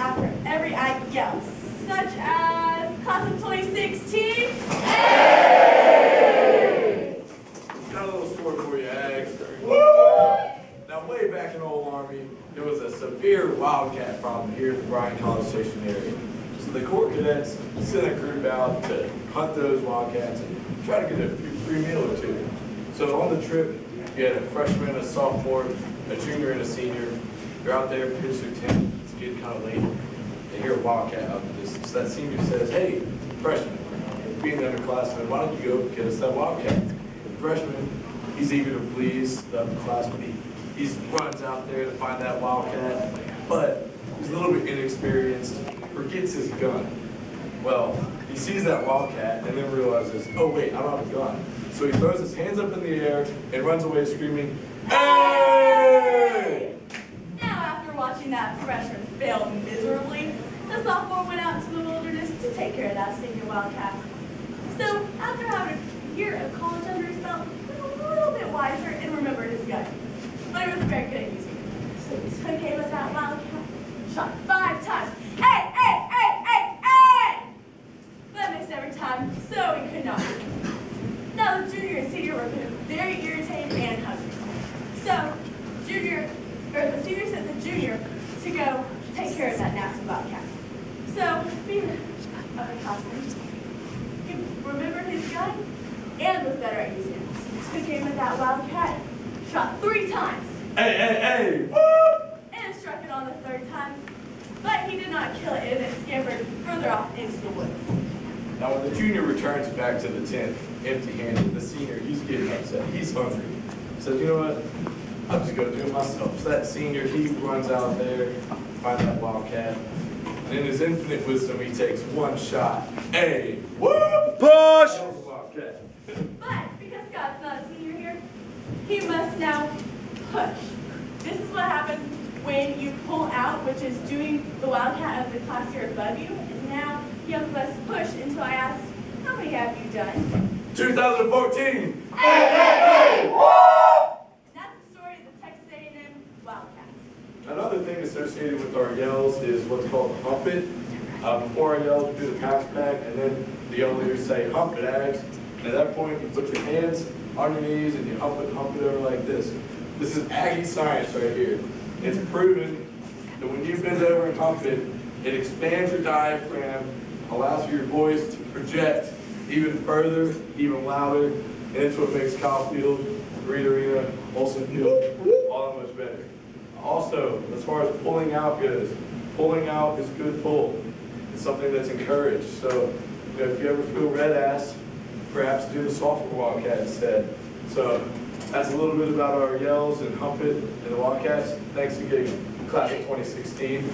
after every ag yell, such as Class of 2016. Hey! Got a little story for you, Ags. Now, way back in Old Army, there was a severe wildcat problem here at the Bryan College Station area. So the Corps cadets sent a group out to hunt those wildcats and try to get a free meal or two. So on the trip, you had a freshman, a sophomore, a junior, and a senior. They're out there, pitch their tent. It's getting kind of late. They hear a wildcat out in the distance. So that senior says, "Hey, freshman, being the underclassman, why don't you go get us that wildcat?" The freshman, he's eager to please the upperclassman. He runs out there to find that wildcat, but he's a little bit inexperienced, forgets his gun. Well, he sees that wildcat and then realizes, oh wait, I don't have a gun. So he throws his hands up in the air and runs away screaming, "Hey!" Now, after watching that freshman fail miserably, the sophomore went out into the wilderness to take care of that senior wildcat. So, after having a year of college under his belt, he was a little bit wiser and remembered his gun. But he was very good at using it. So he took aim at that wildcat, shot 5 times. Hey, hey, hey, hey, hey! But missed every time, so he could not. Now the junior and senior were very irritated and hungry. So the senior sent the junior to go take care of that nasty wildcat. So being a upperclassman, he remembered his gun and was better at using it. So he took aim at that wildcat, shot 3 times. Hey, hey, hey! And struck it on the 3rd time, but he did not kill it and it scampered further off into the woods. Now when the junior returns back to the tent, empty-handed, the senior, he's getting upset. He's hungry. He says, you know what? I'm just going to do it myself. So that senior, he runs out there, finds that wildcat, and in his infinite wisdom, he takes 1 shot. Hey, whoop! Push! That was a wildcat. But because Scott's not a senior here, he must now push. This is what happens when you pull out, which is doing the wildcat of the class here above you, and now you must push until I ask, how many have you done? 2014! Hey, hey, hey! Woo! And that's the story of the Texas A&M Wildcats. Another thing associated with our yells is what's called hump-it. Before our yells, we do the pass back, and then the yell leaders say, "Hump it, Ags." And at that point, you put your hands on your knees and you hump it over like this. This is Aggie science right here. It's proven that when you bend over and hump it, it expands your diaphragm, allows for your voice to project even further, even louder, and it's what makes Kyle Field, Reed Arena, Olsen Field all that much better. Also, as far as pulling out goes, pulling out is good pull. It's something that's encouraged. So, if you ever feel red ass, perhaps do the sophomore wildcat instead. So, that's a little bit about our yells and hump it and the wildcats. Thanks again, class of 2016.